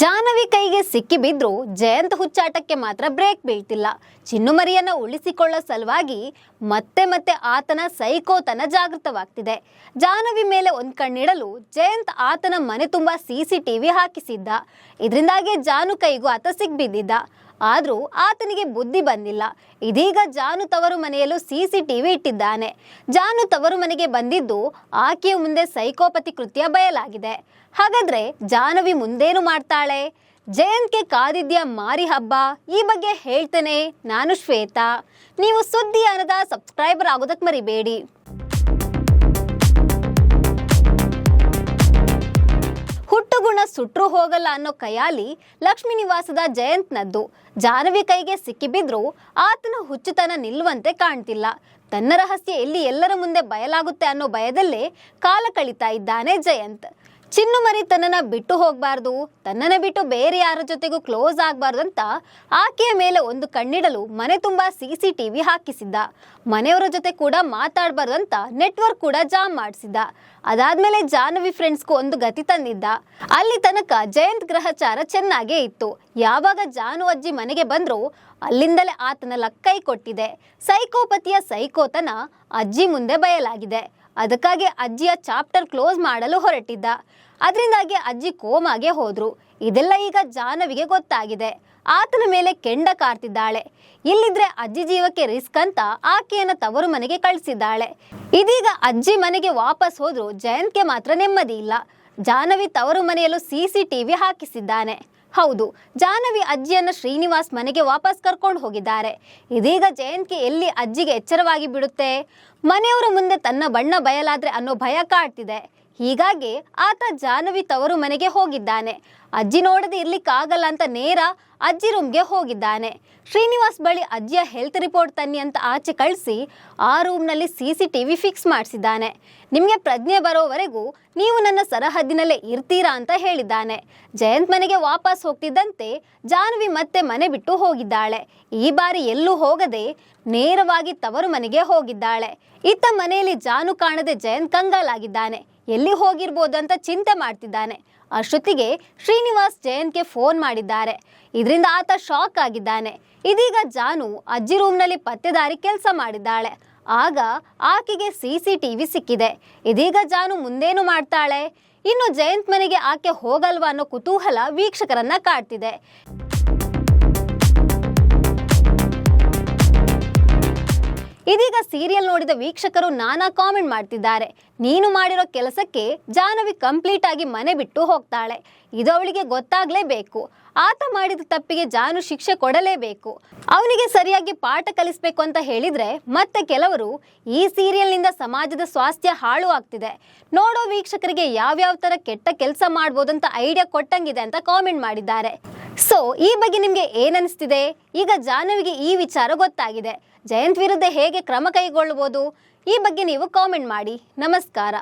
ಜಾಹ್ನವಿ ಕೈಗೆ ಸಿಕ್ಕಿ ಬಿದ್ರು ಜಯಂತ್ ಹುಚ್ಚಾಟಕ್ಕೆ ಮಾತ್ರ ಬ್ರೇಕ್ ಬೀಳ್ತಿಲ್ಲ. ಚಿನ್ನುಮರಿಯನ್ನ ಉಳಿಸಿಕೊಳ್ಳೋ ಸಲುವಾಗಿ ಮತ್ತೆ ಮತ್ತೆ ಆತನ ಸೈಕೋತನ ಜಾಗೃತವಾಗ್ತಿದೆ. ಜಾಹ್ನವಿ ಮೇಲೆ ಒಂದ್ ಕಣ್ಣಿಡಲು ಜಯಂತ್ ಆತನ ಮನೆ ತುಂಬಾ CCTV ಹಾಕಿಸಿದ್ದ. ಇದರಿಂದಾಗಿ ಜಾನು ಕೈಗೂ ಆತ ಸಿಕ್ಬಿದ್ದಿದ್ದ. ಆದ್ರೂ ಆತನಿಗೆ ಬುದ್ಧಿ ಬಂದಿಲ್ಲ. ಇದೀಗ ಜಾನು ತವರು ಮನೆಯಲ್ಲೂ CCTV ಇಟ್ಟಿದ್ದಾನೆ. ಜಾನು ತವರು ಮನೆಗೆ ಬಂದಿದ್ದು ಆಕೆಯ ಮುಂದೆ ಸೈಕೋಪತಿ ಕೃತ್ಯ ಬಯಲಾಗಿದೆ. ಹಾಗಾದ್ರೆ ಜಾಹ್ನವಿ ಮುಂದೇನು ಮಾಡ್ತಾಳೆ? ಜಯಂತ್ಗೆ ಕಾದಿದ್ಯಾ ಮಾರಿ ಹಬ್ಬ? ಈ ಬಗ್ಗೆ ಹೇಳ್ತೇನೆ. ನಾನು ಶ್ವೇತಾ. ನೀವು ಸುದ್ದಿಯಾನದ ಸಬ್ಸ್ಕ್ರೈಬರ್ ಆಗೋದಕ್ಕೆ ಮರಿಬೇಡಿ. ಹುಟ್ಟುಗುಣ ಸುಟ್ರು ಹೋಗಲ್ಲ ಅನ್ನೋ ಕಯಾಲಿ ಲಕ್ಷ್ಮೀ ನಿವಾಸದ ಜಯಂತ್ನದ್ದು. ಜಾಹ್ನವಿ ಕೈಗೆ ಸಿಕ್ಕಿಬಿದ್ರು ಆತನ ಹುಚ್ಚುತನ ನಿಲ್ಲುವಂತೆ ಕಾಣ್ತಿಲ್ಲ. ತನ್ನ ರಹಸ್ಯ ಎಲ್ಲಿ ಎಲ್ಲರ ಮುಂದೆ ಬಯಲಾಗುತ್ತೆ ಅನ್ನೋ ಭಯದಲ್ಲೇ ಕಾಲ ಕಳೀತಾ ಇದ್ದಾನೆ ಜಯಂತ್. ಚಿನ್ನುಮರಿ ತನ್ನನ್ನ ಬಿಟ್ಟು ಹೋಗಬಾರ್ದು, ತನ್ನನ್ನ ಬಿಟ್ಟು ಬೇರೆ ಯಾರ ಜೊತೆಗೂ ಕ್ಲೋಸ್ ಆಗಬಾರ್ದು ಅಂತ ಆಕೆಯ ಮೇಲೆ ಒಂದು ಕಣ್ಣಿಡಲು ಮನೆ ತುಂಬಾ CCTV ಹಾಕಿಸಿದ್ದ. ಮನೆಯವರ ಜೊತೆ ಕೂಡ ಮಾತಾಡಬಾರ್ದು ಅಂತ ನೆಟ್ವರ್ಕ್ ಕೂಡ ಜಾಮ್ ಮಾಡಿಸಿದ್ದ. ಅದಾದ್ಮೇಲೆ ಜಾಹ್ನವಿ ಫ್ರೆಂಡ್ಸ್ಗೂ ಒಂದು ಗತಿ ತಂದಿದ್ದ. ಅಲ್ಲಿ ತನಕ ಜಯಂತ್ ಗ್ರಹಚಾರ ಚೆನ್ನಾಗೇ ಇತ್ತು. ಯಾವಾಗ ಜಾನು ಅಜ್ಜಿ ಮನೆಗೆ ಬಂದ್ರು ಅಲ್ಲಿಂದಲೇ ಆತನ ಲಕ್ಕೈ ಕೊಟ್ಟಿದೆ. ಸೈಕೋಪತಿಯ ಸೈಕೋತನ ಅಜ್ಜಿ ಮುಂದೆ ಬಯಲಾಗಿದೆ. ಅದಕ್ಕಾಗಿ ಅಜ್ಜಿಯ ಚಾಪ್ಟರ್ ಕ್ಲೋಸ್ ಮಾಡಲು ಹೊರಟಿದ್ದ. ಅದರಿಂದಾಗಿ ಅಜ್ಜಿ ಕೋಮಾಗೆ ಹೋದ್ರು. ಇದೆಲ್ಲ ಈಗ ಜಾಹ್ನವಿಗೆ ಗೊತ್ತಾಗಿದೆ. ಆತನ ಮೇಲೆ ಕೆಂಡ ಕಾರ್ತಿದ್ದಾಳೆ. ಇಲ್ಲಿದ್ರೆ ಅಜ್ಜಿ ಜೀವಕ್ಕೆ ರಿಸ್ಕ್ ಅಂತ ಆಕೆಯನ್ನ ತವರು ಮನೆಗೆ ಕಳಿಸಿದ್ದಾಳೆ. ಇದೀಗ ಅಜ್ಜಿ ಮನೆಗೆ ವಾಪಸ್ ಹೋದ್ರು ಜಯಂತ್ಗೆ ಮಾತ್ರ ನೆಮ್ಮದಿ ಇಲ್ಲ. ಜಾಹ್ನವಿ ತವರು ಮನೆಯಲ್ಲೂ CCTV ಹಾಕಿಸಿದ್ದಾನೆ. ಹೌದು, ಜಾಹ್ನವಿ ಅಜ್ಜಿಯನ್ನ ಶ್ರೀನಿವಾಸ್ ಮನೆಗೆ ವಾಪಸ್ ಕರ್ಕೊಂಡು ಹೋಗಿದ್ದಾರೆ. ಇದೀಗ ಜಯಂತ್ಗೆ ಎಲ್ಲಿ ಅಜ್ಜಿಗೆ ಎಚ್ಚರವಾಗಿ ಬಿಡುತ್ತೆ? ಮನೆಯವರ ಮುಂದೆ ತನ್ನ ಬಣ್ಣ ಬಯಲಾದ್ರೆ ಅನ್ನೋ ಭಯ ಕಾಡ್ತಿದೆ. ಹೀಗಾಗಿ ಆತ ಜಾಹ್ನವಿ ತವರು ಮನೆಗೆ ಹೋಗಿದ್ದಾನೆ. ಅಜ್ಜಿ ನೋಡದೆ ಇರ್ಲಿಕ್ಕಾಗಲ್ಲ ಅಂತ ನೇರ ಅಜ್ಜಿ ರೂಮ್ಗೆ ಹೋಗಿದ್ದಾನೆ. ಶ್ರೀನಿವಾಸ್ ಬಳಿ ಅಜ್ಜಿಯ ಹೆಲ್ತ್ ರಿಪೋರ್ಟ್ ತನ್ನಿ ಅಂತ ಆಚೆ ಕಳಿಸಿ ಆ ರೂಮ್ನಲ್ಲಿ CCTV ಫಿಕ್ಸ್ ಮಾಡಿಸಿದ್ದಾನೆ. ನಿಮಗೆ ಪ್ರಜ್ಞೆ ಬರೋವರೆಗೂ ನೀವು ನನ್ನ ಸರಹದ್ದಿನಲ್ಲೇ ಇರ್ತೀರಾ ಅಂತ ಹೇಳಿದ್ದಾನೆ. ಜಯಂತ್ ಮನೆಗೆ ವಾಪಸ್ ಹೋಗ್ತಿದ್ದಂತೆ ಜಾಹ್ನವಿ ಮತ್ತೆ ಮನೆ ಬಿಟ್ಟು ಹೋಗಿದ್ದಾಳೆ. ಈ ಬಾರಿ ಎಲ್ಲೂ ಹೋಗದೆ ನೇರವಾಗಿ ತವರು ಮನೆಗೆ ಹೋಗಿದ್ದಾಳೆ. ಇತ್ತ ಮನೆಯಲ್ಲಿ ಜಾನು ಕಾಣದೆ ಜಯಂತ್ ಕಂಗಾಲಾಗಿದ್ದಾನೆ. ಎಲ್ಲಿ ಹೋಗಿರ್ಬೋದು ಅಂತ ಚಿಂತೆ ಮಾಡ್ತಿದ್ದಾನೆ. ಅಷ್ಟೊತ್ತಿಗೆ ಶ್ರೀನಿವಾಸ್ ಜಯಂತ್ಗೆ ಫೋನ್ ಮಾಡಿದ್ದಾರೆ. ಇದರಿಂದ ಆತ ಶಾಕ್ ಆಗಿದ್ದಾನೆ. ಇದೀಗ ಜಾನು ಅಜ್ಜಿ ರೂಮ್ನಲ್ಲಿ ಪತ್ತೆದಾರಿ ಕೆಲಸ ಮಾಡಿದ್ದಾಳೆ. ಆಗ ಆಕೆಗೆ CCTV ಸಿಕ್ಕಿದೆ. ಇದೀಗ ಜಾನು ಮುಂದೇನು ಮಾಡ್ತಾಳೆ? ಇನ್ನು ಜಯಂತ್ ಮನೆಗೆ ಆಕೆ ಹೋಗಲ್ವಾ ಅನ್ನೋ ಕುತೂಹಲ ವೀಕ್ಷಕರನ್ನ ಕಾಡ್ತಿದೆ. ಇದೀಗ ಸೀರಿಯಲ್ ನೋಡಿದ ವೀಕ್ಷಕರು ನಾನಾ ಕಾಮೆಂಟ್ ಮಾಡ್ತಿದ್ದಾರೆ. ನೀನು ಮಾಡಿರೋ ಕೆಲಸಕ್ಕೆ ಜಾಹ್ನವಿ ಕಂಪ್ಲೀಟ್ ಆಗಿ ಮನೆ ಬಿಟ್ಟು ಹೋಗ್ತಾಳೆ. ಇದು ಅವಳಿಗೆ ಗೊತ್ತಾಗ್ಲೇಬೇಕು. ಆತ ಮಾಡಿದ ತಪ್ಪಿಗೆ ಜಾನು ಶಿಕ್ಷೆ ಕೊಡಲೇಬೇಕು. ಅವನಿಗೆ ಸರಿಯಾಗಿ ಪಾಠ ಕಲಿಸ್ಬೇಕು ಅಂತ ಹೇಳಿದ್ರೆ ಮತ್ತೆ ಕೆಲವರು ಈ ಸೀರಿಯಲ್ನಿಂದ ಸಮಾಜದ ಸ್ವಾಸ್ಥ್ಯ ಹಾಳು ಆಗ್ತಿದೆ. ನೋಡೋ ವೀಕ್ಷಕರಿಗೆ ಯಾವ್ಯಾವ ತರ ಕೆಟ್ಟ ಕೆಲಸ ಮಾಡ್ಬೋದಂತ ಐಡಿಯಾ ಕೊಟ್ಟಂಗಿದೆ ಅಂತ ಕಾಮೆಂಟ್ ಮಾಡಿದ್ದಾರೆ. ಸೊ ಈ ಬಗ್ಗೆ ನಿಮ್ಗೆ ಏನನ್ನಿಸ್ತಿದೆ? ಈಗ ಜಾಹ್ನವಿಗೆ ಈ ವಿಚಾರ ಗೊತ್ತಾಗಿದೆ. ಜಯಂತ್ ವಿರುದ್ಧ ಹೇಗೆ ಕ್ರಮ ಕೈಗೊಳ್ಳಬಹುದು? ಈ ಬಗ್ಗೆ ನೀವು ಕಾಮೆಂಟ್ ಮಾಡಿ. ನಮಸ್ಕಾರ.